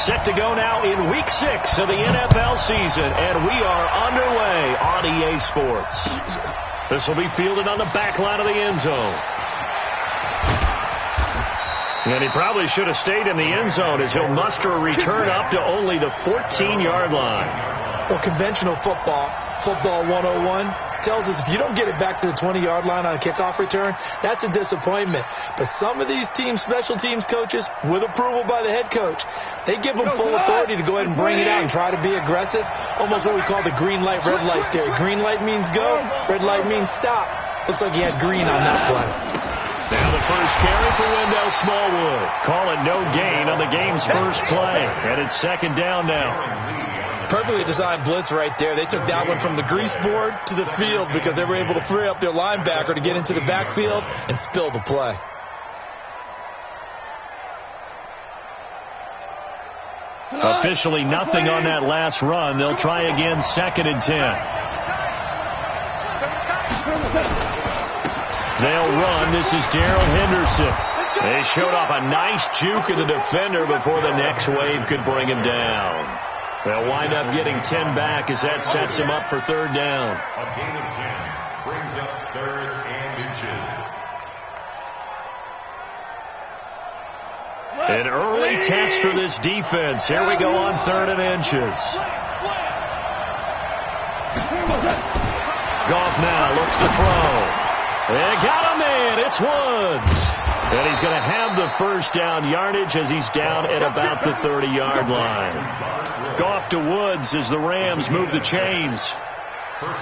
Set to go now in Week 6 of the NFL season, and we are underway on EA Sports. This will be fielded on the back line of the end zone. And he probably should have stayed in the end zone as he'll muster a return up to only the 14-yard line. Well, conventional football 101, tells us if you don't get it back to the 20-yard line on a kickoff return, that's a disappointment. But some of these special teams coaches, with approval by the head coach, they give them full authority to go ahead and bring it out and try to be aggressive, almost what we call the green light, red light theory. Green light means go, red light means stop. Looks like he had green on that play. Now the first carry for Wendell Smallwood. Call it no gain on the game's first play. And it's second down now. Perfectly designed blitz right there. They took that one from the grease board to the field because they were able to free up their linebacker to get into the backfield and spill the play. Officially nothing on that last run. They'll try again, 2nd and 10. They'll run. This is Darrell Henderson. They showed off a nice juke of the defender before the next wave could bring him down. They'll wind up getting 10 back as that sets him up for third down. A gain of 10 brings up 3rd and inches. An early test for this defense. Here we go on 3rd and inches. Goff now looks to throw. They got him in. It's Woods. And he's going to have the first down yardage as he's down at about the 30-yard line. Goff to Woods as the Rams move the chains.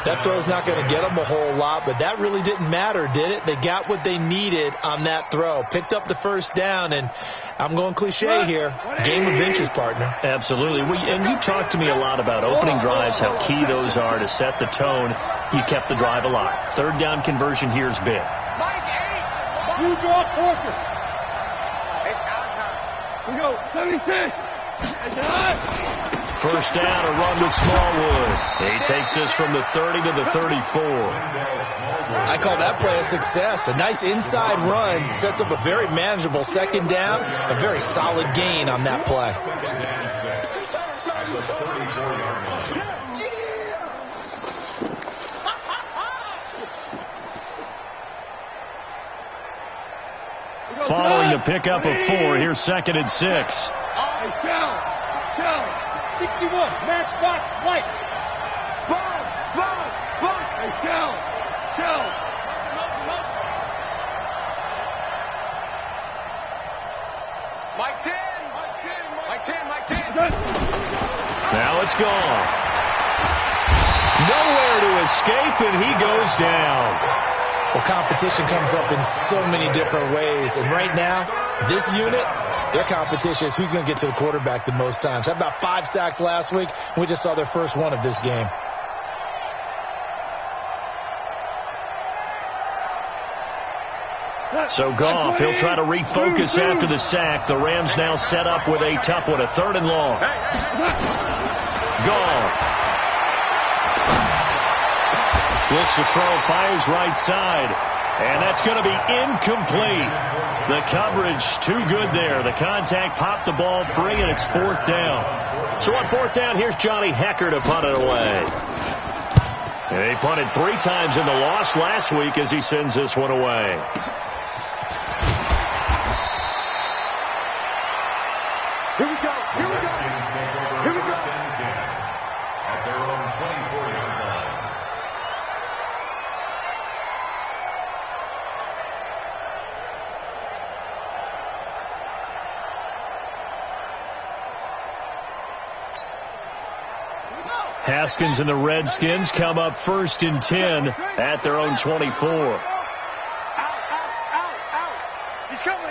That throw's not going to get them a whole lot, but that really didn't matter, did it? They got what they needed on that throw. Picked up the first down, and I'm going cliche here. Game of inches, partner. Absolutely. And you talked to me a lot about opening drives, how key those are to set the tone. You kept the drive alive. Third down conversion here is big. You draw Corker. It's our time. We go. 76. First down, a run with Smallwood. He takes this from the 30 to the 34. I call that play a success. A nice inside run sets up a very manageable second down. A very solid gain on that play. Following the pickup of 4, here's 2nd and 6. Shell. 61, match box, white. Spawn. Hey, Shell. Mike 10. Now it's gone. Nowhere to escape, and he goes down. Well, competition comes up in so many different ways. And right now, this unit, their competition is who's going to get to the quarterback the most times. Had about 5 sacks last week. We just saw their first one of this game. So Goff, he'll try to refocus after the sack. The Rams now set up with a tough one, a 3rd and long. Goff. Looks to throw, fires right side. And that's going to be incomplete. The coverage too good there. The contact popped the ball free, and it's 4th down. So on 4th down, here's Johnny Hecker to punt it away. And he punted 3 times in the loss last week as he sends this one away. Here we go. At their own 24-yard line. Haskins and the Redskins come up 1st and 10 at their own 24. Out. He's coming.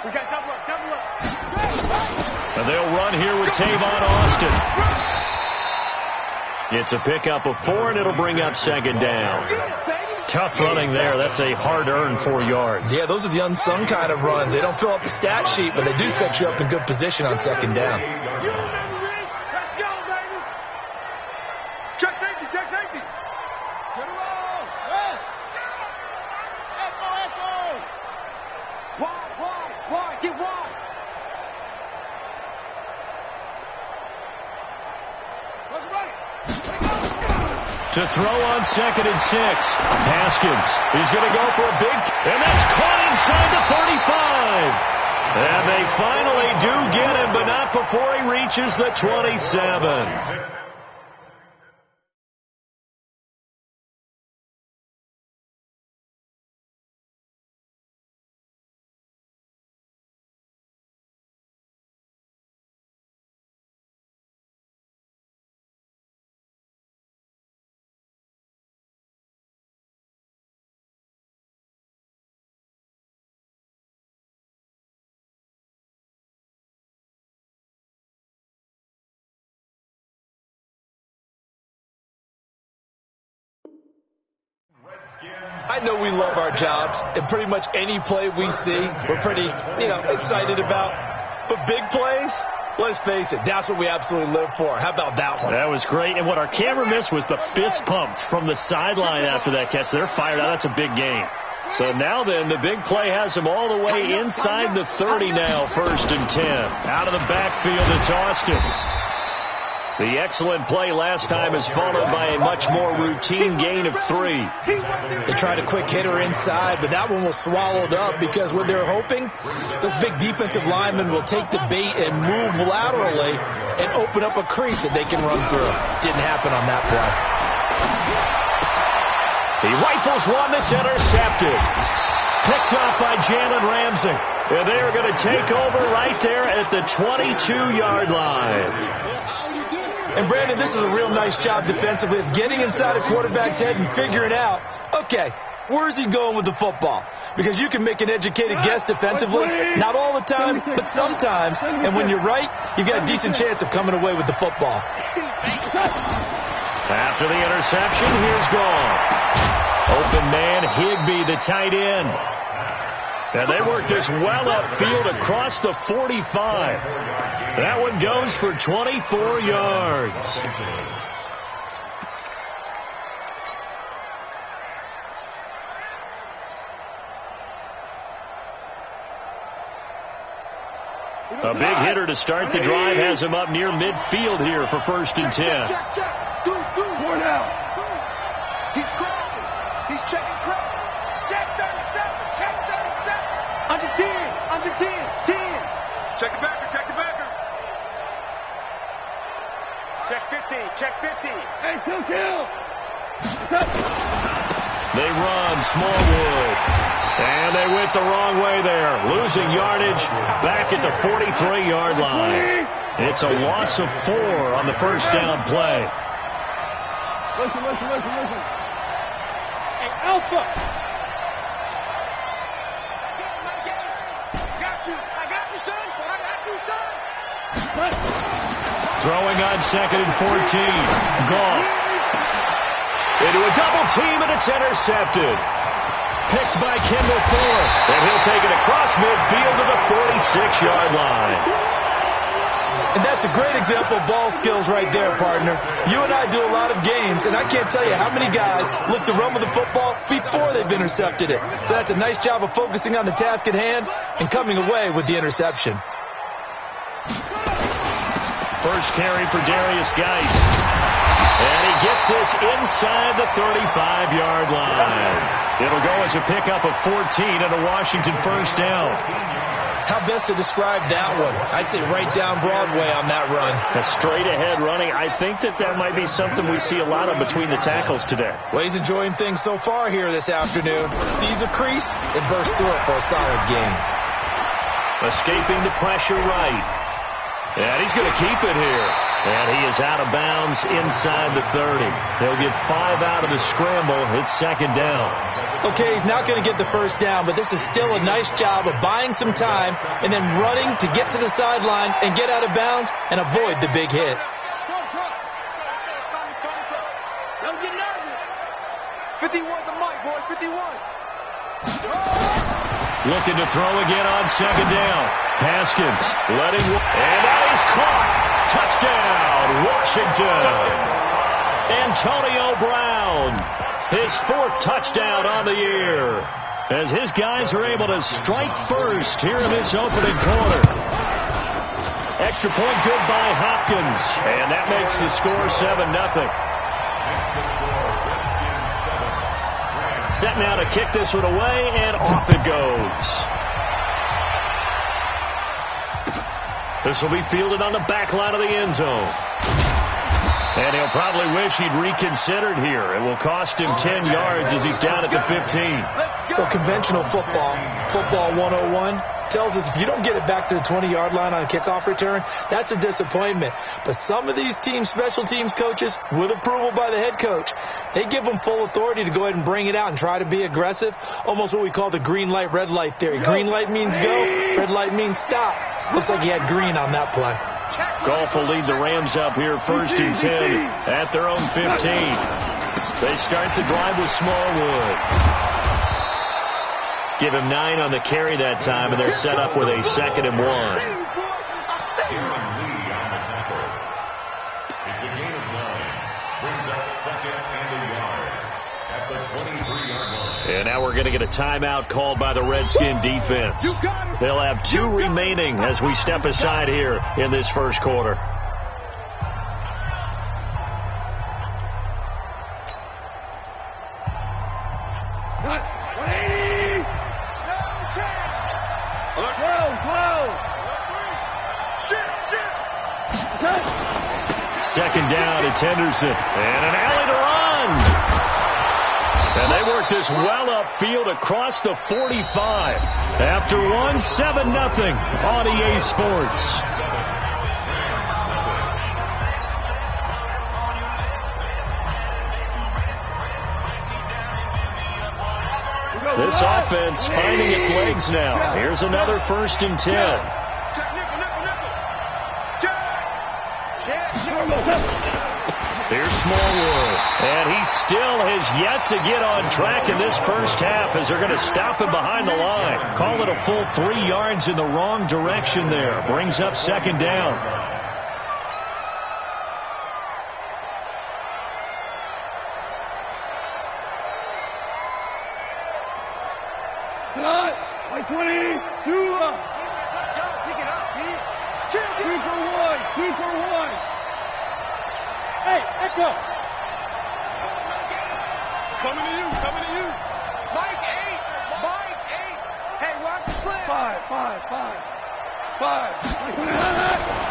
We got double up. And they'll run here with Tavon Austin. It's a pickup of 4, and it'll bring up 2nd down. Tough running there. That's a hard-earned 4 yards. Yeah, those are the unsung kind of runs. They don't fill up the stat sheet, but they do set you up in good position on 2nd down. Let's go, baby. Check safety. Get him on. Echo. Wide. Get wide. To throw on 2nd and 6. Haskins. He's going to go for a big, and that's caught inside the 35. And they finally do get him, but not before he reaches the 27. I know we love our jobs, and pretty much any play we see, we're pretty, excited about. But big plays, let's face it, that's what we absolutely live for. How about that one? That was great. And what our camera missed was the fist pump from the sideline after that catch. They're fired out. That's a big game. So now then, the big play has them all the way inside the 30 now, 1st and 10. Out of the backfield, it's Austin. The excellent play last time is followed by a much more routine gain of 3. They tried a quick hitter inside, but that one was swallowed up because what they're hoping, this big defensive lineman will take the bait and move laterally and open up a crease that they can run through. Didn't happen on that play. He rifles one that's intercepted. Picked off by Jalen Ramsey. And they are going to take over right there at the 22-yard line. And, Brandon, this is a real nice job defensively of getting inside a quarterback's head and figuring out, okay, where's he going with the football? Because you can make an educated guess defensively, not all the time, but sometimes. And when you're right, you've got a decent chance of coming away with the football. After the interception, here's Gall. Open man, Higbee, the tight end. And they work this well upfield across the 45. That one goes for 24 yards. A big hitter to start the drive has him up near midfield here for 1st and 10. Check. Do. More now. He's crossing. He's checking cross. Check 37. Check 37. Under 10. 10. Check the backer. Check 50. Check 50. Hey, kill. They run Smallwood. And they went the wrong way there. Losing yardage back at the 43-yard line. It's a loss of 4 on the 1st down play. Listen. Hey, Alpha. I got you, son. Throwing on 2nd and 14. Gall. Into a double team, and it's intercepted. Picked by Kendall Fuller. And he'll take it across midfield to the 46-yard line. And that's a great example of ball skills right there, partner. You and I do a lot of games, and I can't tell you how many guys look to run with the football before they've intercepted it. So that's a nice job of focusing on the task at hand and coming away with the interception. First carry for Darius Geis. And he gets this inside the 35-yard line. It'll go as a pickup of 14 and a Washington 1st down. How best to describe that one? I'd say right down Broadway on that run. A straight-ahead running. I think that might be something we see a lot of between the tackles today. Well, he's enjoying things so far here this afternoon. Sees a crease and bursts through it for a solid gain. Escaping the pressure right. And he's going to keep it here. And he is out of bounds inside the 30. He'll get 5 out of the scramble. It's 2nd down. Okay, he's not going to get the 1st down, but this is still a nice job of buying some time and then running to get to the sideline and get out of bounds and avoid the big hit. Don't get nervous. 51 the mic, boy. 51. Looking to throw again on 2nd down. Haskins letting, and that is caught. Touchdown, Washington. Antonio Brown, his 4th touchdown on the year, as his guys are able to strike first here in this opening quarter. Extra point good by Hopkins, and that makes the score 7-0. set now to kick this one away, and off it goes. This will be fielded on the back line of the end zone. And he'll probably wish he'd reconsidered here. It will cost him 10 yards as he's down at the 15. Well, conventional football 101, tells us if you don't get it back to the 20-yard line on a kickoff return, that's a disappointment. But some of these special teams coaches, with approval by the head coach, they give them full authority to go ahead and bring it out and try to be aggressive, almost what we call the green light, red light theory. Green light means go, red light means stop. Looks like he had green on that play. Goff will lead the Rams up here 1st and 10 at their own 15. They start the drive with Smallwood. Give him 9 on the carry that time, and they're set up with a 2nd and 1. It's a gain of 9. Brings up 2nd and a yard at the 23-yard line. And now we're going to get a timeout called by the Redskin defense. They'll have 2 remaining as we step aside here in this first quarter. Second down, it's Henderson. And an alley to run. And they work this well upfield across the 45. After 7-0 on EA Sports. This offense finding its legs now. Here's another 1st and 10. Here's Smallwood, and he still has yet to get on track in this first half as they're going to stop him behind the line. Call it a full 3 yards in the wrong direction there. Brings up 2nd down. Like 22. Pick it up, Pete. 2 for 1. Hey, Echo. Coming to you. Mike 8. Hey, watch the slant. 5.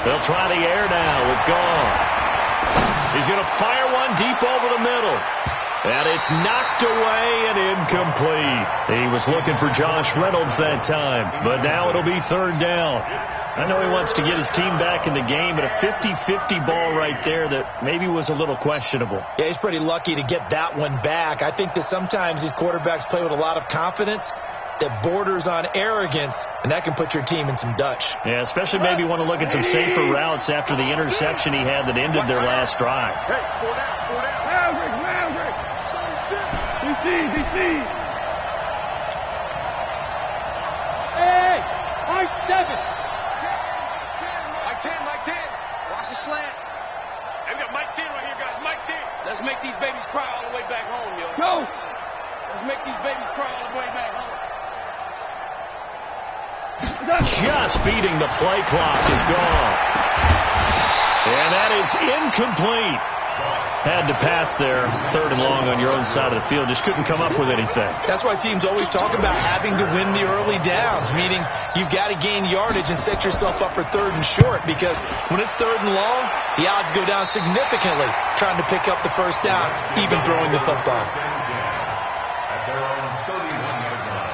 They'll try the air now with Goff. He's going to fire one deep over the middle. And it's knocked away and incomplete. He was looking for Josh Reynolds that time, but now it'll be 3rd down. I know he wants to get his team back in the game, but a 50-50 ball right there that maybe was a little questionable. Yeah, he's pretty lucky to get that one back. I think that sometimes these quarterbacks play with a lot of confidence that borders on arrogance, and that can put your team in some Dutch. Yeah, especially maybe want to look at some safer routes after the interception he had that ended their last drive. Hey, 4 down. Maverick. DC. Hey, Mike 7. Mike 10. Watch the slant. Hey, we got Mike 10 right here, guys. Mike 10. Let's make these babies cry all the way back home, yo. Go. Let's make these babies cry all the way back home. Just beating the play clock is gone. And that is incomplete. Had to pass there, 3rd and long on your own side of the field. Just couldn't come up with anything. That's why teams always talk about having to win the early downs, meaning you've got to gain yardage and set yourself up for 3rd and short, because when it's 3rd and long, the odds go down significantly trying to pick up the 1st down, even throwing the football. At their own 31-yard line.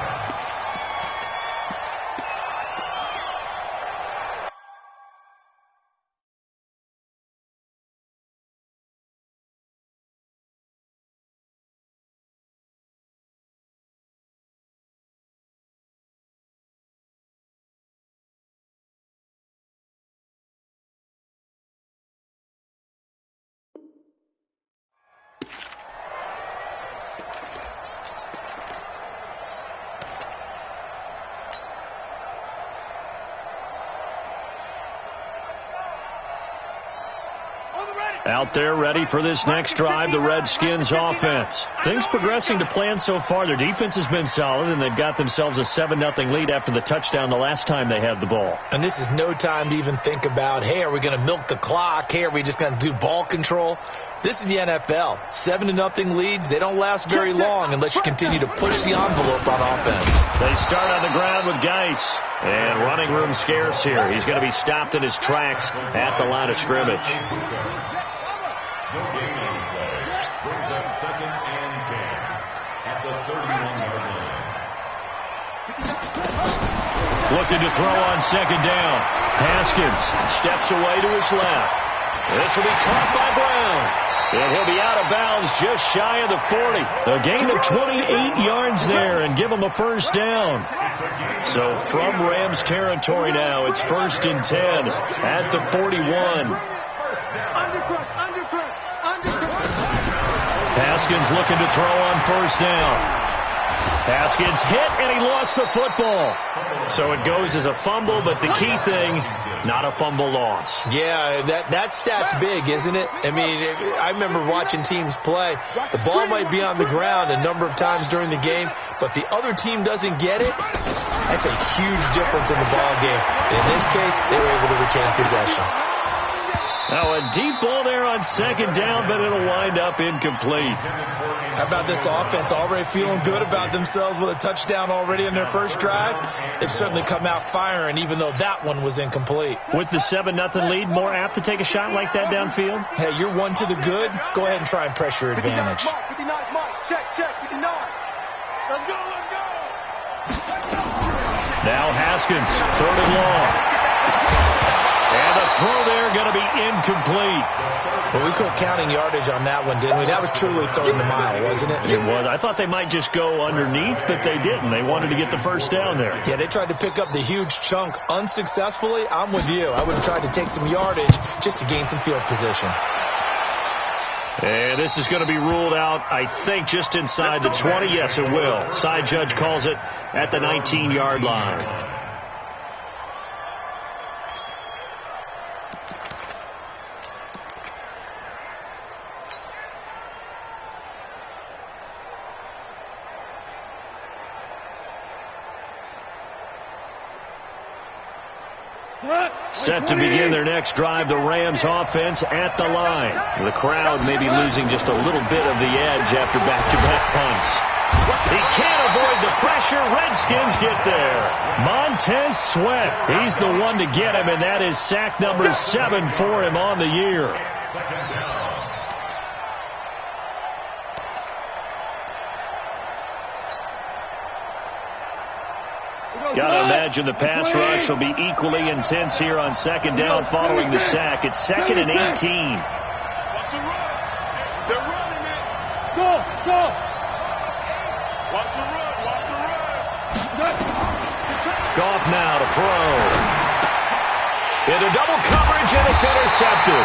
Out there ready for this next drive, the Redskins offense. Things progressing to plan so far. Their defense has been solid, and they've got themselves a 7-0 lead after the touchdown the last time they had the ball. And this is no time to even think about, hey, are we going to milk the clock? Hey, are we just going to do ball control? This is the NFL. 7-0 leads, they don't last very long unless you continue to push the envelope on offense. They start on the ground with Geis. And running room scarce here. He's going to be stopped in his tracks at the line of scrimmage. No gain on play. Brings up 2nd and 10 at the 31-yard line. Looking to throw on 2nd down. Haskins steps away to his left. This will be caught by Brown. And he'll be out of bounds just shy of the 40. A gain of 28 yards there and give him a first down. So from Rams territory now, it's 1st and 10 at the 41. Haskins looking to throw on 1st down. Haskins hit, and he lost the football. So it goes as a fumble, but the key thing, not a fumble loss. Yeah, that stat's big, isn't it? I mean, I remember watching teams play. The ball might be on the ground a number of times during the game, but the other team doesn't get it. That's a huge difference in the ball game. In this case, they were able to retain possession. Now a deep ball there on 2nd down, but it'll wind up incomplete. How about this offense already feeling good about themselves with a touchdown already in their first drive? They've certainly come out firing, even though that one was incomplete. With the 7-0 lead, more apt to take a shot like that downfield? Hey, you're one to the good. Go ahead and try and press your advantage. 59 mark. Check, 59. Let's go. Now Haskins, 3rd and long. And the throw there going to be incomplete. Well, we quit counting yardage on that one, didn't we? That was truly 3rd and a mile, wasn't it? It was. I thought they might just go underneath, but they didn't. They wanted to get the first down there. Yeah, they tried to pick up the huge chunk unsuccessfully. I'm with you. I would have tried to take some yardage just to gain some field position. And this is going to be ruled out, I think, just inside the 20. Yes, it will. Side judge calls it at the 19-yard line. Set to begin their next drive, the Rams offense at the line. The crowd may be losing just a little bit of the edge after back-to-back punts. He can't avoid the pressure. Redskins get there. Montez Sweat, he's the one to get him, and that is sack number 7 for him on the year. 2nd down. Got to imagine the pass rush will be equally intense here on 2nd down following the sack. It's 2nd and 18. Watch the run. They're running it. Go. Watch the run. Goff now to throw. Into double coverage, and it's intercepted.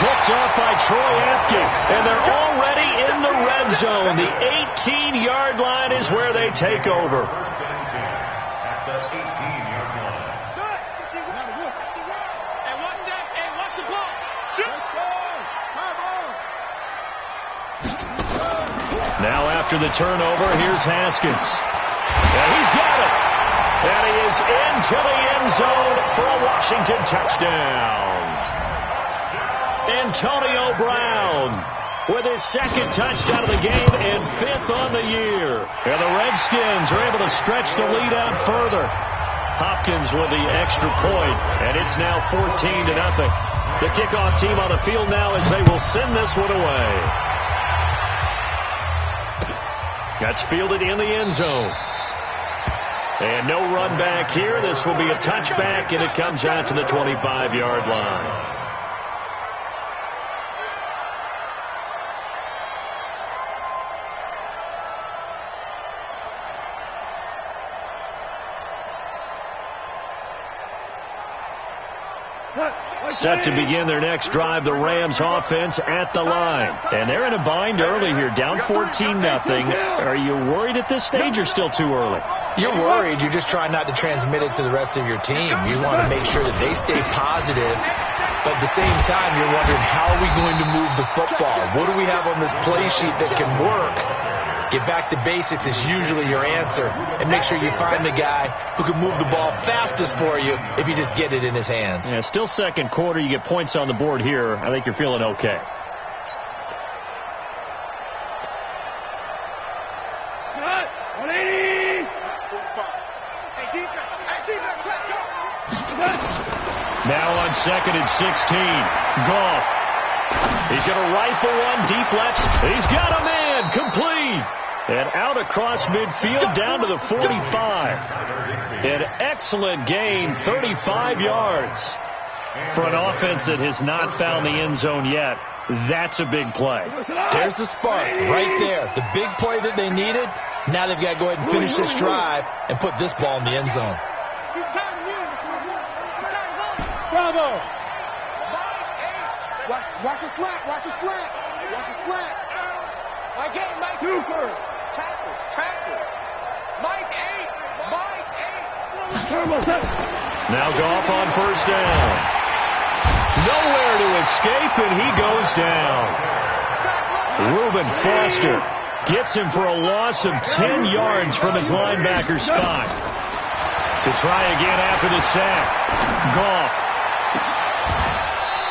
Picked off by Troy Apke, and they're already in the red zone. The 18-yard line is where they take over. 1st and 10 at the 18-yard line. Watch the ball. Now after the turnover, here's Haskins. And he's got it. And he is into the end zone for a Washington touchdown. Antonio Brown with his 2nd touchdown of the game and 5th on the year. And the Redskins are able to stretch the lead out further. Hopkins with the extra point, and it's now 14-0. The kickoff team on the field now as they will send this one away. That's fielded in the end zone. And no run back here. This will be a touchback, and it comes out to the 25-yard line. Set to begin their next drive, the Rams offense at the line. And they're in a bind early here, down 14-0. Are you worried at this stage or still too early? You're worried. You're just trying not to transmit it to the rest of your team. You want to make sure that they stay positive But at the same time, you're wondering, how are we going to move the football? What do we have on this play sheet that can work? Get back to basics is usually your answer. And make sure you find the guy who can move the ball fastest for you if you just get it in his hands. Yeah, still second quarter. You get points on the board here. I think you're feeling okay. Now on 2nd and 16. Goff. He's going to rifle one deep left. He's got a man. Complete. And out across midfield down to the 45. An excellent gain, 35 yards. For an offense that has not found the end zone yet, that's a big play. There's the spark right there. The big play that they needed. Now they've got to go ahead and finish this drive and put this ball in the end zone. Bravo! Watch a slant, watch a slant, watch a slant. Mike 8, Mike Cooper. Tackle. Mike 8. Now Goff on first down. Nowhere to escape, and he goes down. Reuben Foster gets him for a loss of 10 yards from his linebacker spot. To try again after the sack. Goff.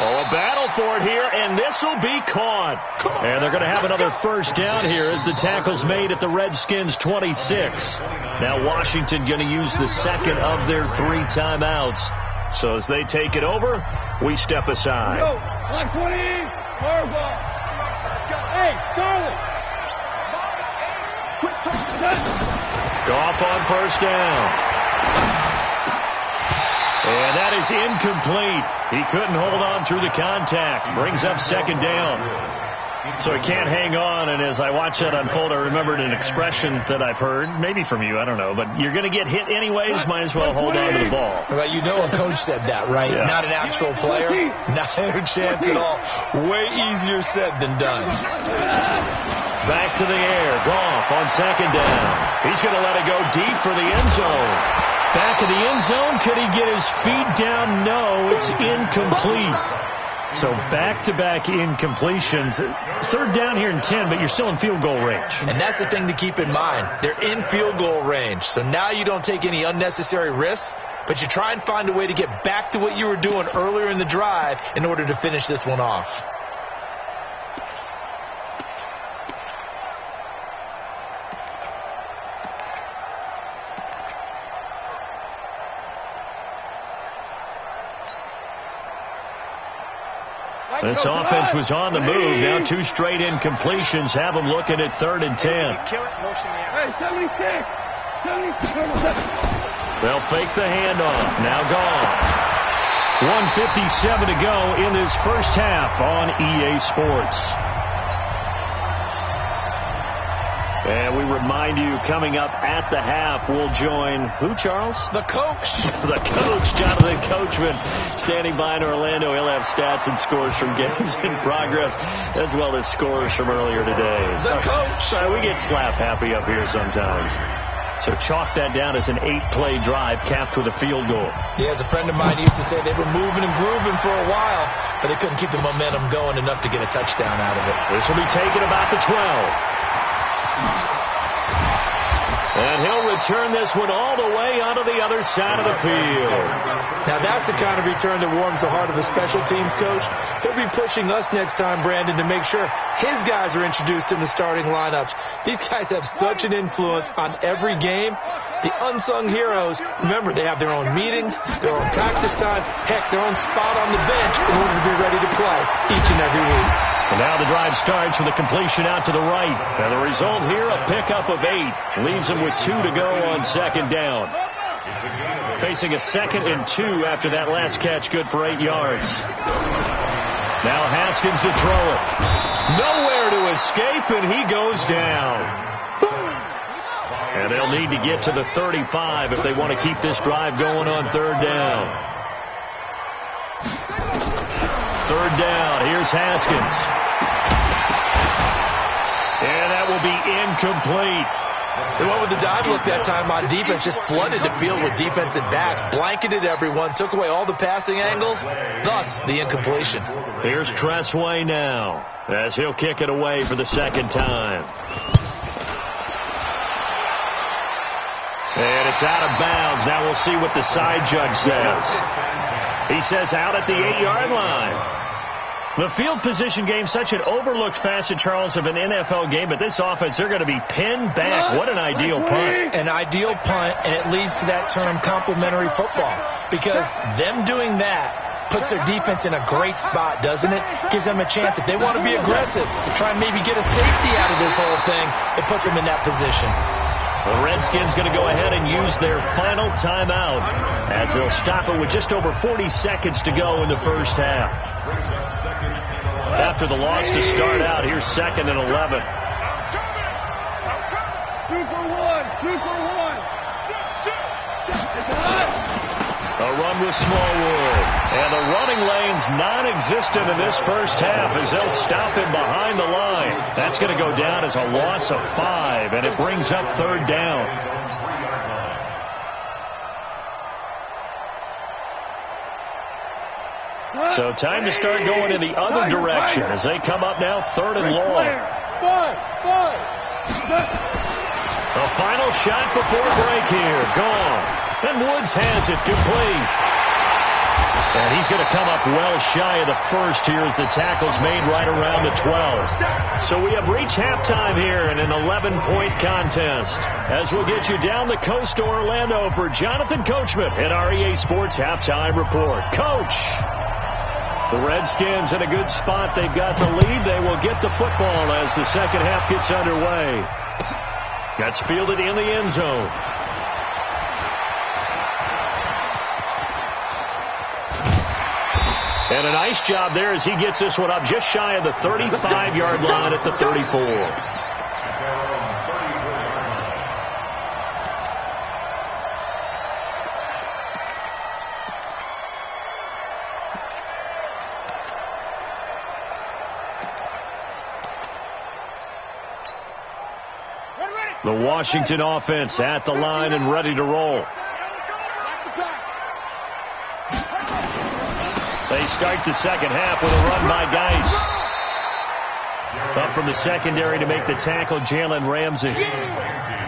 Oh, a battle for it here, and this will be caught. And they're going to have another first down here as the tackle's made at the Redskins' 26. Now Washington going to use the second of their 3 timeouts. So as they take it over, we step aside. Go, 120, Marvel. Let's go. Hey, Charlie. Goff on first down. And that is incomplete. He couldn't hold on through the contact. Brings up second down. So he can't hang on, and as I watch that unfold, I remembered an expression that I've heard, maybe from you, I don't know, but you're going to get hit anyways, might as well hold on to the ball. Well, you know a coach said that, right? Yeah. Not an actual player. Not a chance at all. Way easier said than done. Back to the air. Goff on second down. He's going to let it go deep for the end zone. Back of the end zone. Could he get his feet down? No, it's incomplete. So back-to-back incompletions. Third down here in 10, but you're still in field goal range. And that's the thing to keep in mind. They're in field goal range. So now you don't take any unnecessary risks, but you try and find a way to get back to what you were doing earlier in the drive in order to finish this one off. This offense was on the move. Now 2 straight incompletions have them looking at 3rd and 10. Hey, 76. They'll fake the handoff. Now Goff. 1:57 to go in this first half on EA Sports. And we remind you, coming up at the half, we'll join who, Charles? The coach. The coach, Jonathan Coachman, standing by in Orlando. He'll have stats and scores from games in progress, as well as scores from earlier today. The coach. We get slap happy up here sometimes. So chalk that down as an 8-play drive capped with a field goal. Yeah, as a friend of mine used to say, they were moving and grooving for a while, but they couldn't keep the momentum going enough to get a touchdown out of it. This will be taken about the 12. And he'll return this one all the way onto the other side of the field. Now that's the kind of return that warms the heart of a special teams coach. He'll be pushing us next time, Brandon, to make sure his guys are introduced in the starting lineups. These guys have such an influence on every game. The unsung heroes, remember, they have their own meetings, their own practice time, heck, their own spot on the bench in order to be ready to play each and every week. And now the drive starts with a completion out to the right. And the result here, a pickup of 8. Leaves them with 2 to go on second down. Facing a 2nd and 2 after that last catch, good for 8 yards. Now Haskins to throw it. Nowhere to escape, and he goes down. And they'll need to get to the 35 if they want to keep this drive going on 3rd down. 3rd down. Here's Haskins. And that will be incomplete. They went with the dive look that time on defense, just flooded the field with defensive backs, blanketed everyone, took away all the passing angles, thus the incompletion. Here's Tressway now, as he'll kick it away for the second time. And it's out of bounds. Now we'll see what the side judge says. He says out at the 8-yard line. The field position game, such an overlooked facet, Charles, of an NFL game, but this offense, they're going to be pinned back. What an ideal punt. An ideal punt, and it leads to that term complementary football, because them doing that puts their defense in a great spot, doesn't it? Gives them a chance. If they want to be aggressive, try and maybe get a safety out of this whole thing, it puts them in that position. The Redskins going to go ahead and use their final timeout as they'll stop it with just over 40 seconds to go in the first half. After the loss to start out, here's 2nd and 11. 2 for 1. 2 for 1. A run with Smallwood. And the running lane's non-existent in this first half as they'll stop him behind the line. That's going to go down as a loss of 5, and it brings up 3rd down. So time to start going in the other direction as they come up now 3rd and long. A final shot before break here. Gone. And Woods has it complete. And he's going to come up well shy of the first here as the tackle's made right around the 12. So we have reached halftime here in an 11-point contest. As we'll get you down the coast to Orlando for Jonathan Coachman at our EA Sports Halftime Report. Coach! The Redskins in a good spot. They've got the lead. They will get the football as the second half gets underway. That's fielded in the end zone. And a nice job there as he gets this one up just shy of the 35-yard line at the 34. The Washington offense at the line and ready to roll. They start the second half with a run by Geis. Up from the secondary to make the tackle, Jalen Ramsey.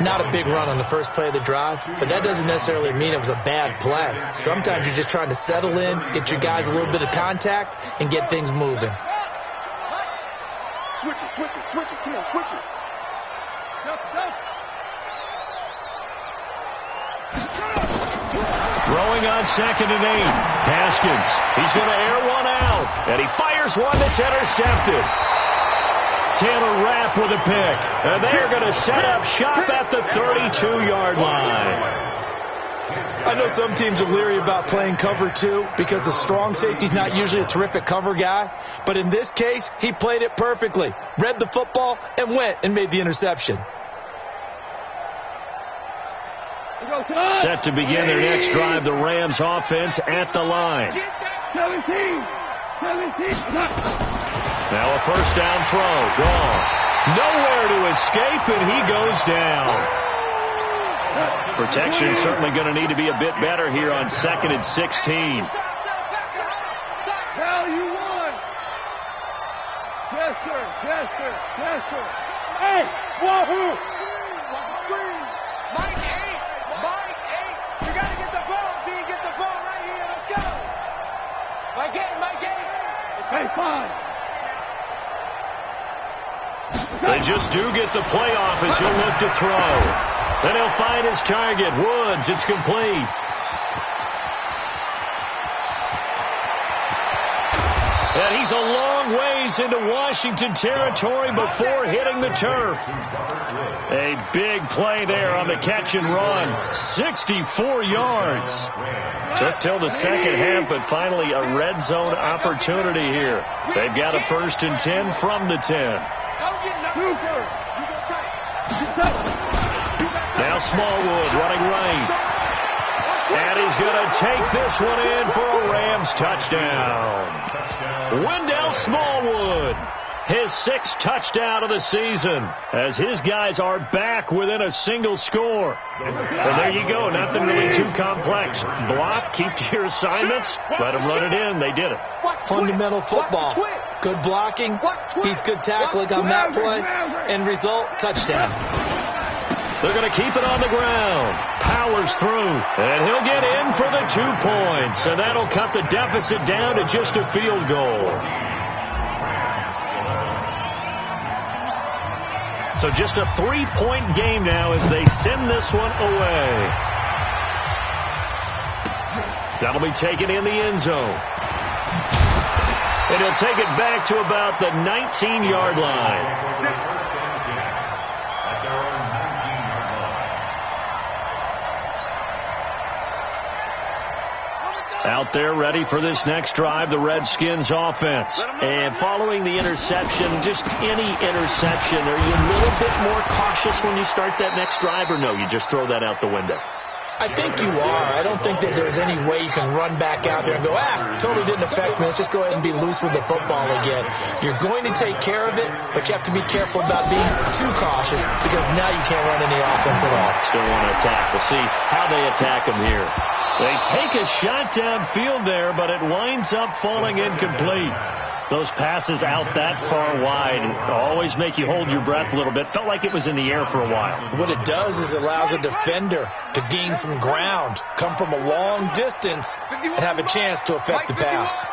Not a big run on the first play of the drive, but that doesn't necessarily mean it was a bad play. Sometimes you're just trying to settle in, get your guys a little bit of contact, and get things moving. Switch it. Come on, switch it. Throwing on 2nd and 8. Haskins. He's going to air one out. And he fires one that's intercepted. Taylor Rapp with a pick. And they're going to set up shop at the 32-yard line. I know some teams are leery about playing cover 2 because the strong safety's not usually a terrific cover guy. But in this case, he played it perfectly. Read the football and went and made the interception. Set to begin their next drive, the Rams offense at the line. 17. Now a first down throw. Gone. Nowhere to escape, and he goes down. Protection certainly going to need to be a bit better here on 2nd and 16. Cal, you won. Yes, sir. Hey, wahoo. Mike 8. You got to get the ball, D. Get the ball right here. Let's go. Mike 8. Hey, fine. They just do get the playoff as he'll look to throw. Then he'll find his target. Woods, it's complete. And he's a long ways into Washington territory before hitting the turf. A big play there on the catch and run. 64 yards. Took till the second half, but finally a red zone opportunity here. They've got a 1st and 10 from the 10. Now Smallwood running right. And he's going to take this one in for a Rams touchdown. Wendell Smallwood. His 6th touchdown of the season as his guys are back within a single score. And there you go. Nothing really too complex. Block, keep to your assignments, let them run it in. They did it. Fundamental football. Good blocking, beats good tackling on that play, end result, touchdown. They're going to keep it on the ground. Powers through, and he'll get in for the 2 points, and that'll cut the deficit down to just a field goal. So just a 3-point game now as they send this one away. That'll be taken in the end zone. And he'll take it back to about the 19-yard line. Out there ready for this next drive, the Redskins offense. And following the interception, just any interception, are you a little bit more cautious when you start that next drive, or no, you just throw that out the window? I think you are. I don't think that there's any way you can run back out there and go, totally didn't affect me. Let's just go ahead and be loose with the football again. You're going to take care of it, but you have to be careful about being too cautious because now you can't run any offense at all. Still want to attack. We'll see how they attack them here. They take a shot downfield there, but it winds up falling incomplete. Those passes out that far wide always make you hold your breath a little bit. Felt like it was in the air for a while. What it does is it allows a defender to gain some ground, come from a long distance, and have a chance to affect the pass.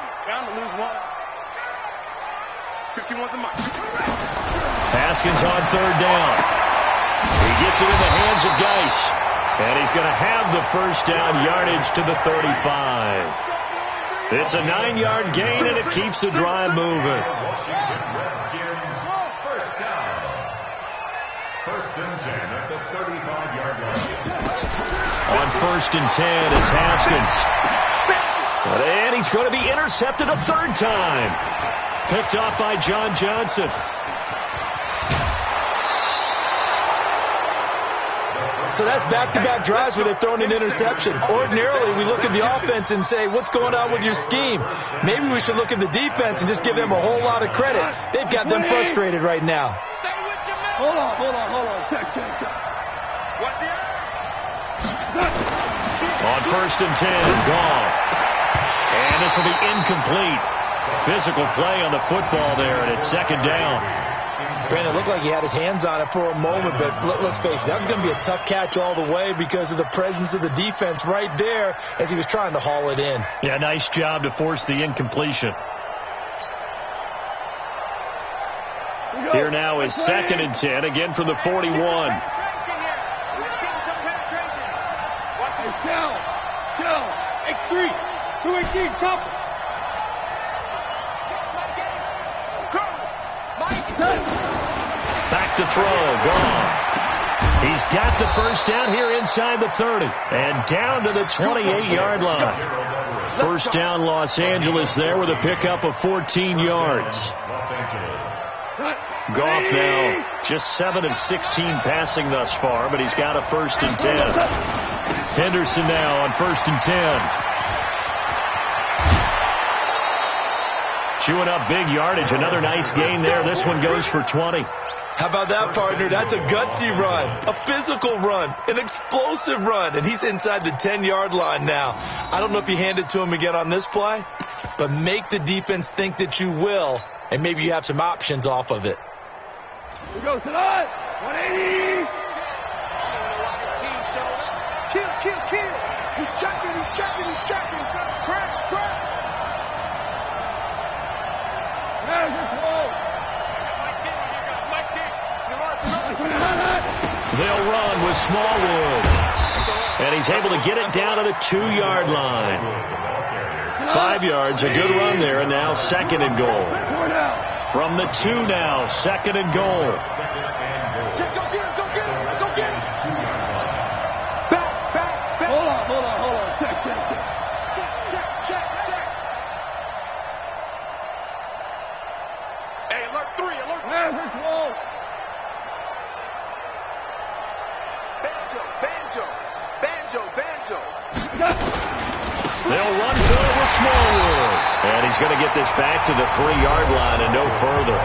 Haskins on 3rd down. He gets it in the hands of Geis. And he's going to have the first down yardage to the 35. It's a 9-yard gain, and it keeps the drive moving. First and 10 at the 35-yard line. On 1st and 10, it's Haskins. And he's going to be intercepted a 3rd time. Picked off by John Johnson. So that's back-to-back drives where they've thrown an interception. Ordinarily, we look at the offense and say, what's going on with your scheme? Maybe we should look at the defense and just give them a whole lot of credit. They've got them frustrated right now. Hold on. Check. On 1st and 10, gone. And this will be incomplete. Physical play on the football there, and it's 2nd down. Brandon, it looked like he had his hands on it for a moment, but let's face it, that was going to be a tough catch all the way because of the presence of the defense right there as he was trying to haul it in. Yeah, nice job to force the incompletion. Here now is 2nd and 10, again from the 41. Shell, X3, 218, chopper. Back to throw, gone. He's got the first down here inside the 30 and down to the 28-yard line. First down Los Angeles there with a pickup of 14 yards. Goff now just 7 of 16 passing thus far, but he's got a 1st and 10. Henderson now on 1st and 10. Chewing up big yardage. Another nice gain there. This one goes for 20. How about that, partner? That's a gutsy run, a physical run, an explosive run, and he's inside the 10-yard line now. I don't know if you hand it to him again on this play, but make the defense think that you will, and maybe you have some options off of it. Here goes tonight. 180. Kill. He's checking. Crash. They'll run with Smallwood. And he's able to get it down to the 2-yard line. 5 yards, a good run there, and now 2nd and goal. From the 2 now, 2nd and goal. Go get him. Back. Hold on. Check. Hey, alert 3. Banjo. They'll run for it with Smallwood. And he's going to get this back to the 3-yard line and no further.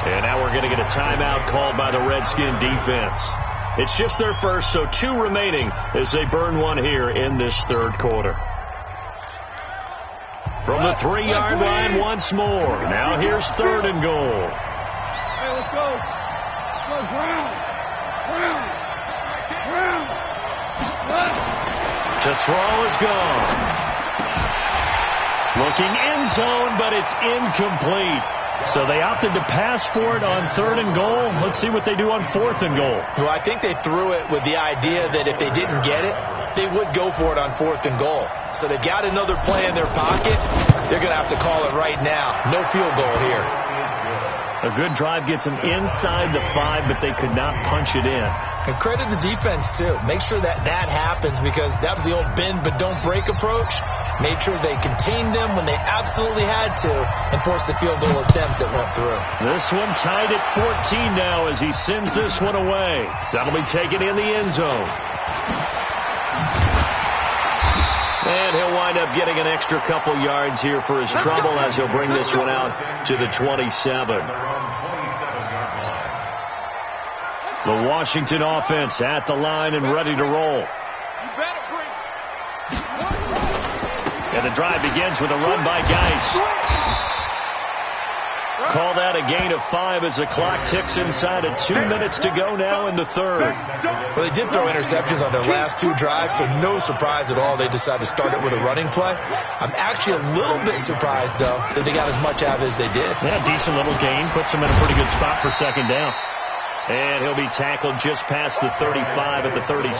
And now we're going to get a timeout called by the Redskin defense. It's just their first, so 2 remaining as they burn one here in this third quarter. From the 3-yard line once more. Now here's 3rd and goal. Hey, let's go. Let's go, ground. To throw is gone. Looking end zone, but it's incomplete. So they opted to pass for it on 3rd and goal. Let's see what they do on 4th and goal. Well, I think they threw it with the idea that if they didn't get it, they would go for it on 4th and goal. So they've got another play in their pocket. They're going to have to call it right now. No field goal here. A good drive gets them inside the 5, but they could not punch it in. And credit the defense, too. Make sure that happens, because that was the old bend but don't break approach. Made sure they contained them when they absolutely had to and forced the field goal attempt that went through. This one tied at 14 now as he sends this one away. That'll be taken in the end zone. And he'll wind up getting an extra couple yards here for his trouble as he'll bring this one out to the 27. The Washington offense at the line and ready to roll. And the drive begins with a run by Geis. Call that a gain of 5 as the clock ticks inside of 2 minutes to go now in the third. Well, they did throw interceptions on their last 2 drives, so no surprise at all they decided to start it with a running play. I'm actually a little bit surprised, though, that they got as much out of it as they did. Yeah, decent little gain. Puts them in a pretty good spot for 2nd down. And he'll be tackled just past the 35 at the 36.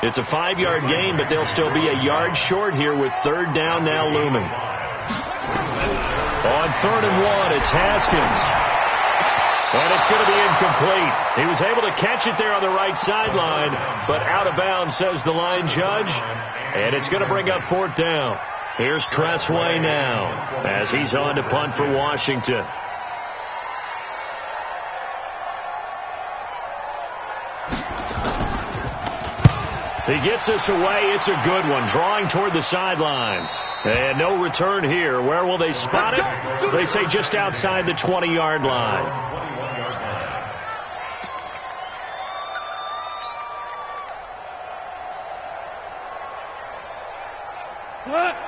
It's a 5-yard gain, but they'll still be a yard short here with 3rd down now looming. On 3rd and 1, it's Haskins. And it's going to be incomplete. He was able to catch it there on the right sideline, but out of bounds, says the line judge. And it's going to bring up 4th down. Here's Tressway now as he's on to punt for Washington. He gets this away. It's a good one. Drawing toward the sidelines. And no return here. Where will they spot it? They say just outside the 20-yard line.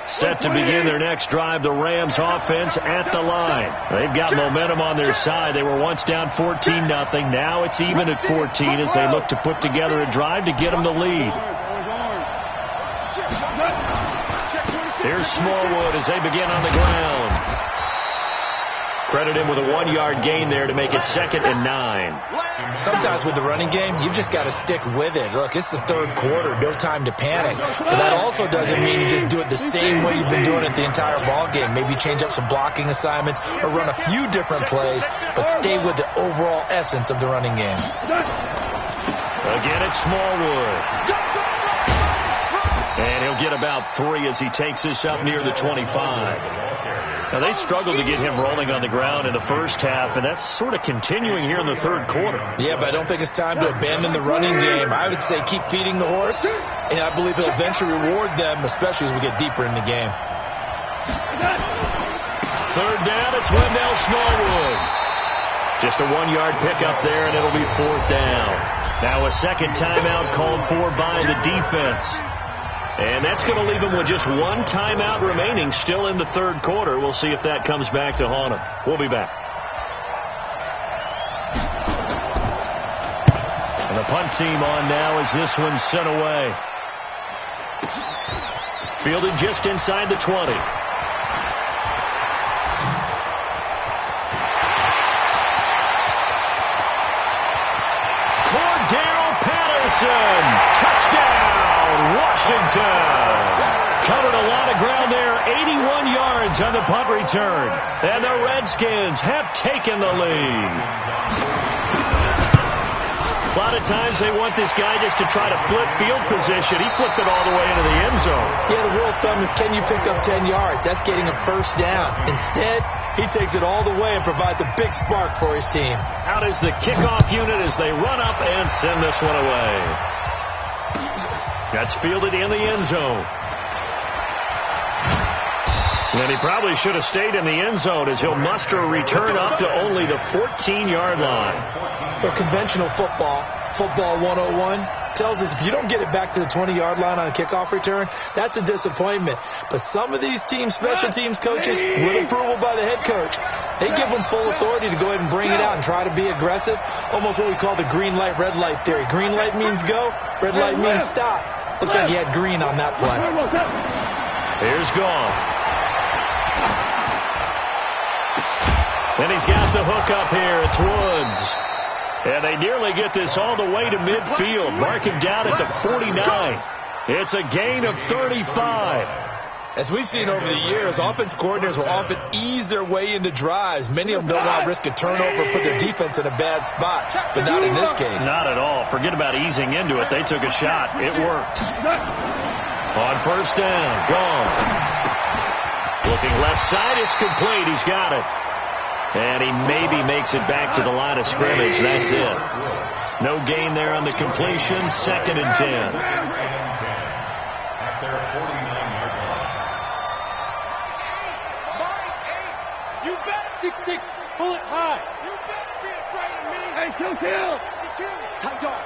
Set to begin their next drive, the Rams offense at the line. They've got momentum on their side. They were once down 14-0. Now it's even at 14 as they look to put together a drive to get them the lead. Here's Smallwood as they begin on the ground. Credit him with a 1-yard gain there to make it 2nd and 9. Sometimes with the running game, you've just got to stick with it. Look, it's the third quarter, no time to panic. But that also doesn't mean you just do it the same way you've been doing it the entire ball game. Maybe change up some blocking assignments or run a few different plays, but stay with the overall essence of the running game. Again, it's Smallwood. And he'll get about 3 as he takes this up near the 25. Now, they struggled to get him rolling on the ground in the first half, and that's sort of continuing here in the third quarter. Yeah, but I don't think it's time to abandon the running game. I would say keep feeding the horse, and I believe he'll eventually reward them, especially as we get deeper in the game. 3rd down, it's Wendell Smallwood. Just a 1-yard pickup there, and it'll be 4th down. Now a second timeout called for by the defense. And that's going to leave him with just 1 timeout remaining still in the third quarter. We'll see if that comes back to haunt him. We'll be back. And the punt team on now as this one's sent away. Fielded just inside the 20. Touchdown, Washington. Covered a lot of ground there, 81 yards on the punt return. And the Redskins have taken the lead. A lot of times they want this guy just to try to flip field position. He flipped it all the way into the end zone. Yeah, the rule of thumb is can you pick up 10 yards? That's getting a first down. Instead, he takes it all the way and provides a big spark for his team. Out is the kickoff unit as they run up and send this one away. That's fielded in the end zone. And he probably should have stayed in the end zone as he'll muster a return up to only the 14-yard line. But conventional football 101, tells us if you don't get it back to the 20-yard line on a kickoff return, that's a disappointment. But some of these special teams coaches, with approval by the head coach, they give them full authority to go ahead and bring it out and try to be aggressive, almost what we call the green light, red light theory. Green light means go, red light means stop. Looks like he had green on that play. Here's Goff. And he's got the hook up here. It's Woods. And they nearly get this all the way to midfield. Mark him down at the 49. It's a gain of 35. As we've seen over the years, offense coordinators will often ease their way into drives. Many of them don't want to risk a turnover, put their defense in a bad spot, but not in this case. Not at all. Forget about easing into it. They took a shot. It worked. On first down, gone. Looking left side, it's complete. He's got it. And he maybe makes it back to the line of scrimmage. That's it. No gain there on the completion. 2nd and 10. At their 49-yard line. You bet. 6'6". Pull it high. You better be afraid of me. Hey, kill. Tight dog.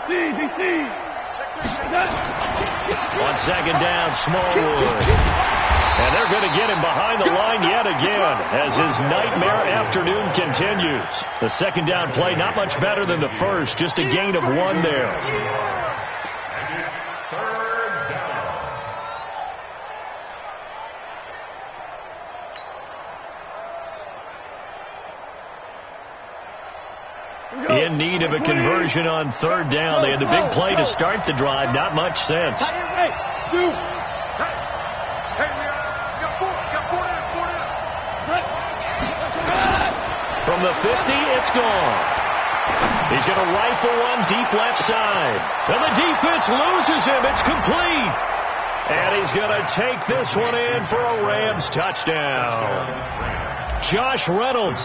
DC. On 2nd down, Smallwood. And they're going to get him behind the line yet again as his nightmare afternoon continues. The 2nd down play, not much better than the first, just a gain of 1 there. And it's 3rd down. In need of a conversion on 3rd down. They had the big play to start the drive. Not much sense. From the 50, it's gone. He's going to rifle one deep left side. And the defense loses him. It's complete. And he's going to take this one in for a Rams touchdown. Josh Reynolds,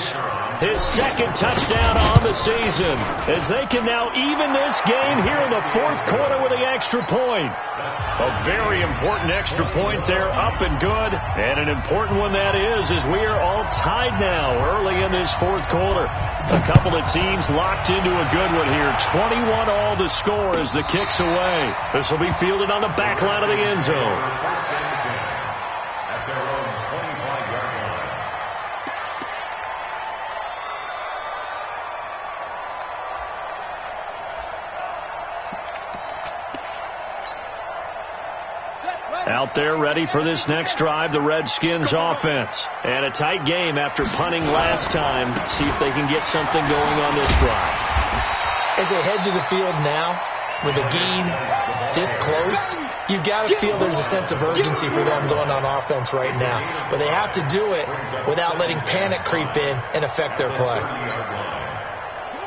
his 2nd touchdown on the season, as they can now even this game here in the 4th quarter with the extra point. A very important extra point there, up and good, and an important one that is, as we are all tied now early in this 4th quarter. A couple of teams locked into a good one here. 21 all the score as the kick's away. This will be fielded on the back line of the end zone. At their own 25-yard line. Out there ready for this next drive, the Redskins offense. And a tight game after punting last time. See if they can get something going on this drive. As they head to the field now, with a gain this close, you've got to feel there's a sense of urgency for them going on offense right now. But they have to do it without letting panic creep in and affect their play.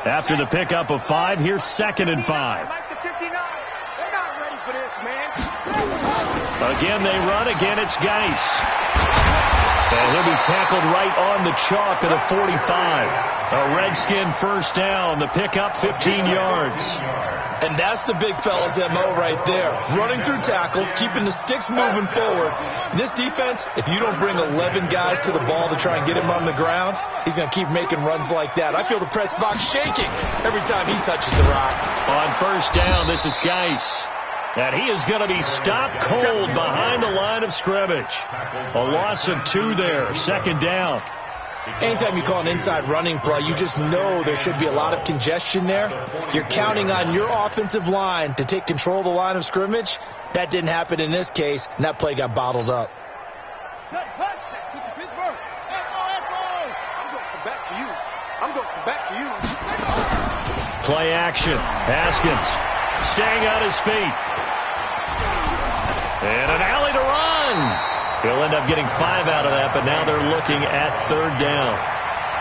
After the pickup of 5, here's 2nd and 5. Again, they run. Again, it's Geis. And he'll be tackled right on the chalk of the 45. A Redskin first down. The pickup, 15 yards. And that's the big fella's MO right there. Running through tackles, keeping the sticks moving forward. This defense, if you don't bring 11 guys to the ball to try and get him on the ground, he's going to keep making runs like that. I feel the press box shaking every time he touches the rock. On first down, this is Geis. And he is going to be stopped cold behind the line of scrimmage. A loss of 2 there. 2nd down. Anytime you call an inside running play, you just know there should be a lot of congestion there. You're counting on your offensive line to take control of the line of scrimmage. That didn't happen in this case, and that play got bottled up. Play action. Haskins staying on his feet. And an alley to run. He'll end up getting 5 out of that, but now they're looking at 3rd down.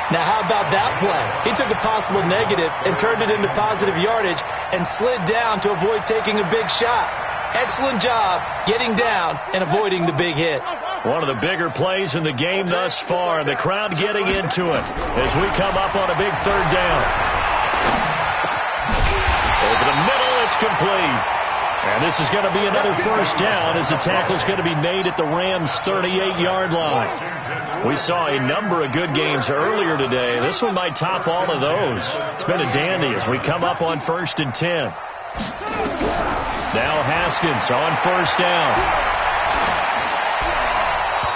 Now, how about that play? He took a possible negative and turned it into positive yardage and slid down to avoid taking a big shot. Excellent job getting down and avoiding the big hit. One of the bigger plays in the game thus far. The crowd getting into it as we come up on a big 3rd down. Over the middle, it's complete. And this is going to be another first down as the tackle's going to be made at the Rams' 38-yard line. We saw a number of good games earlier today. This one might top all of those. It's been a dandy as we come up on 1st and 10. Now Haskins on first down.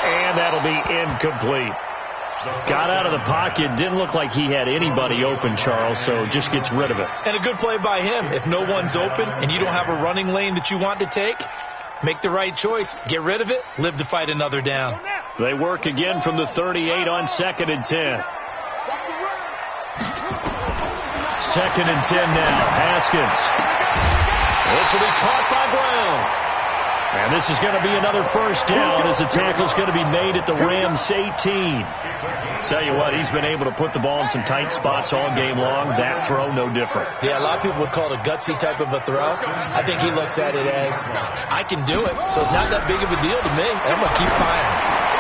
And that'll be incomplete. Got out of the pocket. Didn't look like he had anybody open, Charles, so just gets rid of it. And a good play by him. If no one's open and you don't have a running lane that you want to take, make the right choice. Get rid of it. Live to fight another down. They work again from the 38 on 2nd and 10. 2nd and 10 now. Haskins. This will be caught by Brown. And this is going to be another first down as the tackle's going to be made at the Rams' 18. Tell you what, he's been able to put the ball in some tight spots all game long. That throw, no different. Yeah, a lot of people would call it a gutsy type of a throw. I think he looks at it as, I can do it, so it's not that big of a deal to me. I'm going to keep firing.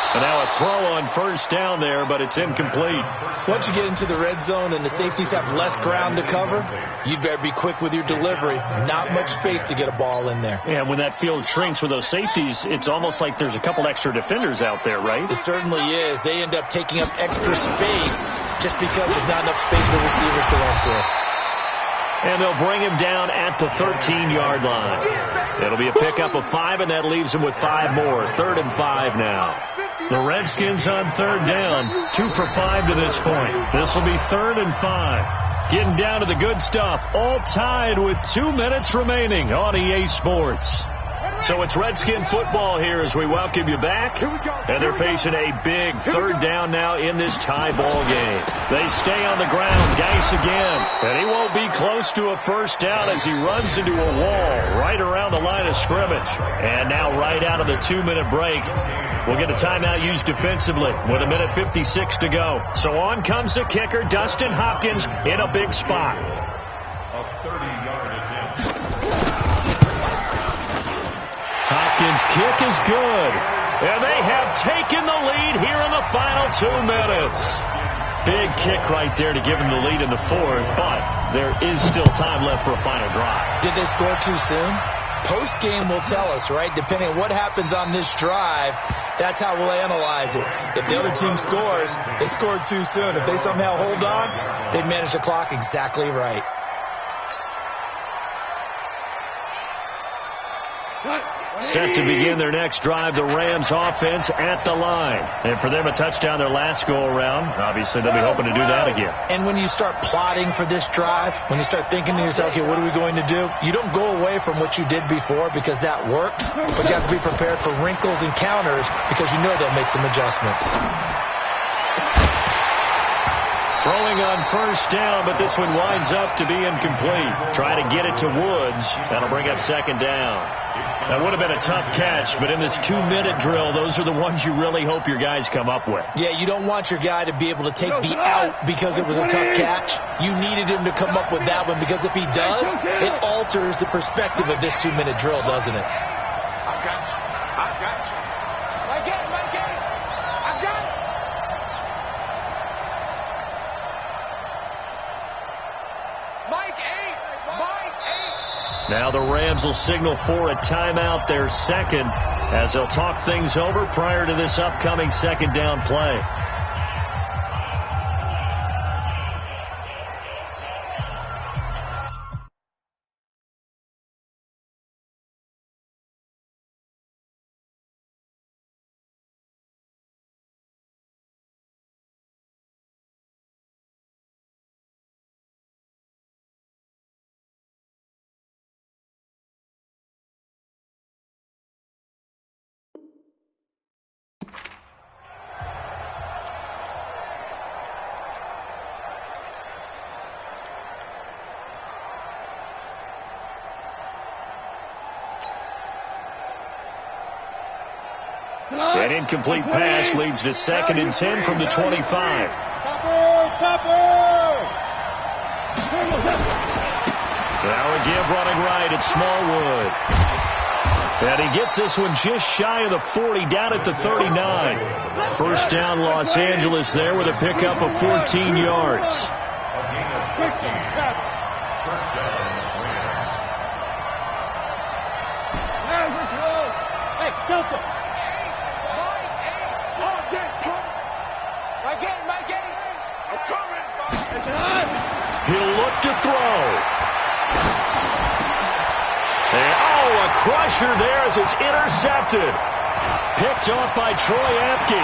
And now a throw on first down there, but it's incomplete. Once you get into the red zone and the safeties have less ground to cover, you better be quick with your delivery. Not much space to get a ball in there. Yeah, when that field shrinks with those safeties, it's almost like there's a couple extra defenders out there, right? It certainly is. They end up taking up extra space just because there's not enough space for receivers to run through. And they'll bring him down at the 13-yard line. It'll be a pickup of 5, and that leaves him with 5 more. 3rd and 5 now. The Redskins on 3rd down, 2 for 5 to this point. This will be 3rd and 5. Getting down to the good stuff, all tied with 2 minutes remaining on EA Sports. So it's Redskin football here as we welcome you back. And they're facing a big 3rd down now in this tie ball game. They stay on the ground. Geis again. And he won't be close to a first down as he runs into a wall right around the line of scrimmage. And now right out of the 2-minute break, we'll get a timeout used defensively with 1:56 to go. So on comes the kicker, Dustin Hopkins, in a big spot. A 30-yard attempt. Hopkins' kick is good. And they have taken the lead here in the final 2 minutes. Big kick right there to give them the lead in the 4th, but there is still time left for a final drive. Did they score too soon? Post-game will tell us, right? Depending on what happens on this drive, that's how we'll analyze it. If the other team scores, they scored too soon. If they somehow hold on, they manage the clock exactly right. Set to begin their next drive, the Rams offense at the line. And for them, a touchdown their last go-around. Obviously, they'll be hoping to do that again. And when you start plotting for this drive, when you start thinking to yourself, okay, what are we going to do? You don't go away from what you did before because that worked, but you have to be prepared for wrinkles and counters because you know they'll make some adjustments. Throwing on first down, but this one winds up to be incomplete. Try to get it to Woods. That'll bring up 2nd down. That would have been a tough catch, but in this 2-minute drill, those are the ones you really hope your guys come up with. Yeah, you don't want your guy to be able to take the out because it was a tough catch. You needed him to come up with that one because if he does, it alters the perspective of this 2-minute drill, doesn't it? I got you. I got you. I got it. I got it. Mike 8. Now the Rams will signal for a timeout, their 2nd, as they'll talk things over prior to this upcoming 2nd down play. An incomplete pass leads to 2nd and 10 from the 25. Now again running right at Smallwood. And he gets this one just shy of the 40, down at the 39. First down Los Angeles there with a pickup of 14 yards. Delta. My game. I'm coming. He'll look to throw. And, a crusher there as it's intercepted. Picked off by Troy Apke.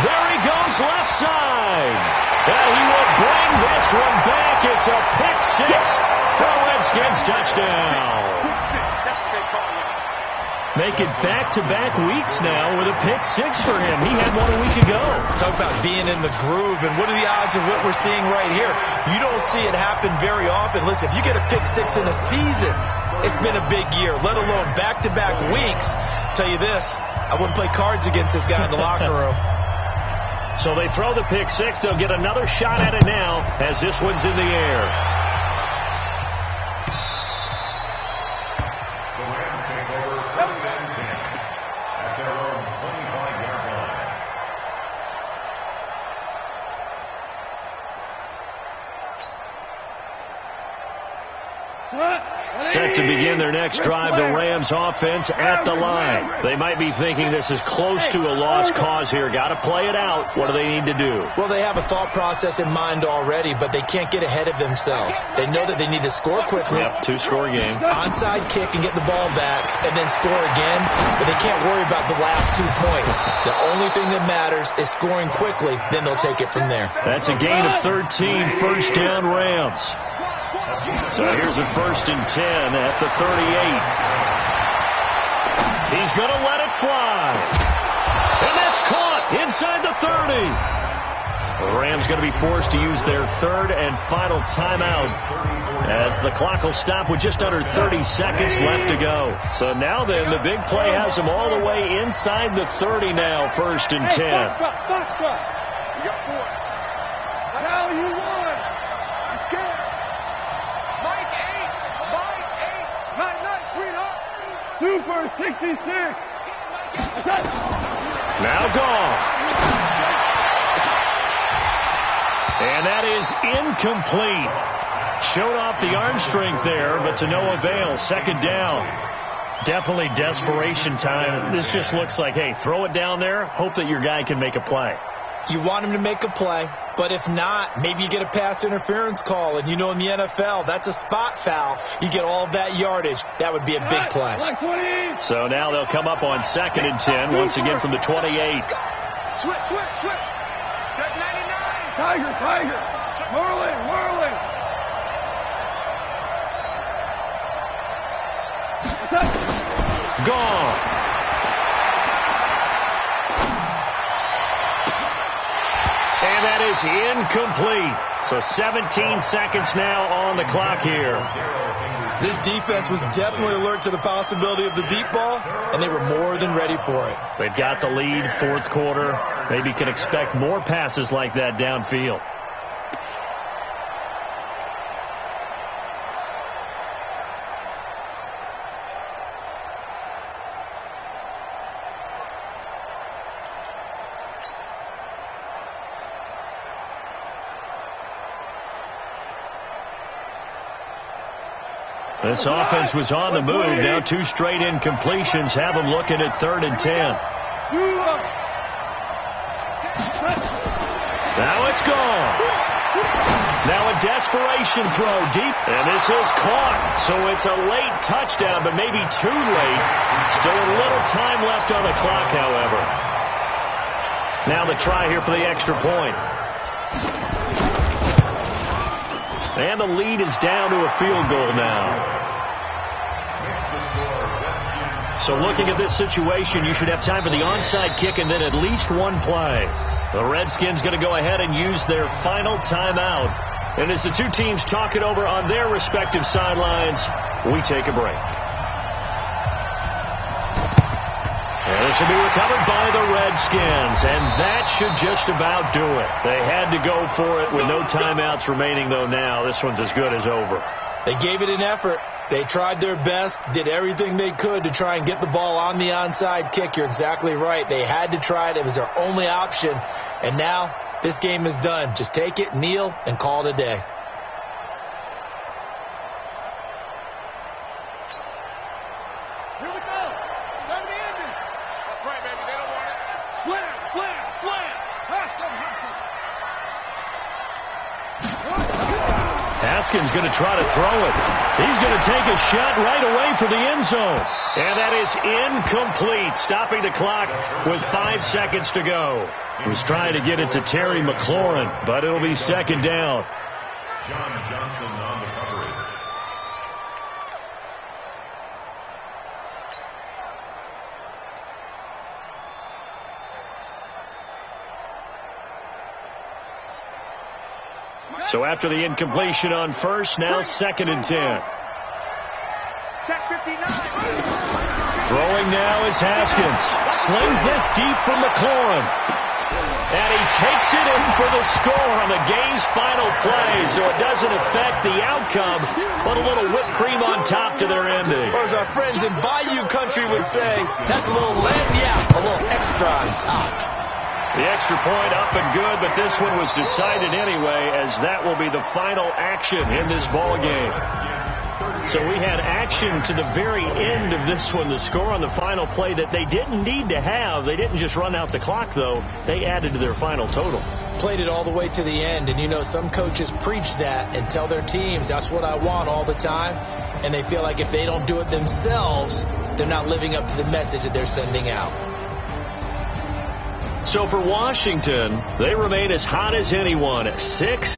There he goes left side. And he will bring this one back. It's a pick six for the Redskins touchdown. Make it back-to-back weeks now with a pick six for him. He had one a week ago. Talk about being in the groove, and what are the odds of what we're seeing right here? You don't see it happen very often. Listen, if you get a pick six in a season, it's been a big year, let alone back-to-back weeks. I'll tell you this, I wouldn't play cards against this guy in the locker room. So they throw the pick six. They'll get another shot at it now as this one's in the air. Set to begin their next drive, the Rams offense at the line. They might be thinking this is close to a lost cause here. Got to play it out. What do they need to do? Well, they have a thought process in mind already, but they can't get ahead of themselves. They know that they need to score quickly. Yep, two-score game. Onside kick and get the ball back and then score again, but they can't worry about the last 2 points. The only thing that matters is scoring quickly, then they'll take it from there. That's a gain of 13, first down Rams. So here's a 1st and 10 at the 38. He's going to let it fly. And that's caught inside the 30. The Rams going to be forced to use their third and final timeout as the clock will stop with just under 30 seconds left to go. So now then, the big play has them all the way inside the 30 now, 1st and 10. Box drop. You got 4. Now you won. You're scared. Mike 8. Night, sweetheart. 2 for 66. Now gone. And that is incomplete. Showed off the arm strength there, but to no avail. 2nd down. Definitely desperation time. This just looks like, hey, throw it down there, hope that your guy can make a play. You want him to make a play, but if not, maybe you get a pass interference call, and you know in the NFL, that's a spot foul. You get all of that yardage. That would be a big play. So now they'll come up on 2nd and 10, once again from the 28. Switch. Check 99. Tiger. Whirling. Gone. And that is incomplete. So 17 seconds now on the clock here. This defense was definitely alert to the possibility of the deep ball, and they were more than ready for it. They've got the lead, 4th quarter. Maybe can expect more passes like that downfield. This offense was on the move. Now 2 straight incompletions have them looking at 3rd and 10. Now it's gone. Now a desperation throw deep, and this is caught. So it's a late touchdown, but maybe too late. Still a little time left on the clock, however. Now the try here for the extra point. And the lead is down to a field goal now. So looking at this situation, you should have time for the onside kick and then at least one play. The Redskins going to go ahead and use their final timeout. And as the two teams talk it over on their respective sidelines, we take a break. And this will be recovered by the Redskins, and that should just about do it. They had to go for it with no timeouts remaining, though now this one's as good as over. They gave it an effort. They tried their best, did everything they could to try and get the ball on the onside kick. You're exactly right. They had to try it. It was their only option. And now this game is done. Just take it, kneel, and call it a day. Here we go. 70 ended. Slam. Hustle. Haskins going to try to throw it. He's going to take a shot right away for the end zone. And that is incomplete, stopping the clock with 5 seconds to go. He was trying to get it to Terry McLaurin, but it'll be second down. John Johnson on the coverage. So after the incompletion on first, now 2nd and 10. Check 59. Throwing now is Haskins. Slings this deep from McLaurin. And he takes it in for the score on the game's final play, so it doesn't affect the outcome, but a little whipped cream on top to their ending. Or as our friends in Bayou Country would say, that's a little a little extra on top. The extra point up and good, but this one was decided anyway, as that will be the final action in this ball game. So we had action to the very end of this one, the score on the final play that they didn't need to have. They didn't just run out the clock, though. They added to their final total. Played it all the way to the end, and you know some coaches preach that and tell their teams that's what I want all the time, and they feel like if they don't do it themselves, they're not living up to the message that they're sending out. So for Washington, they remain as hot as anyone at 6.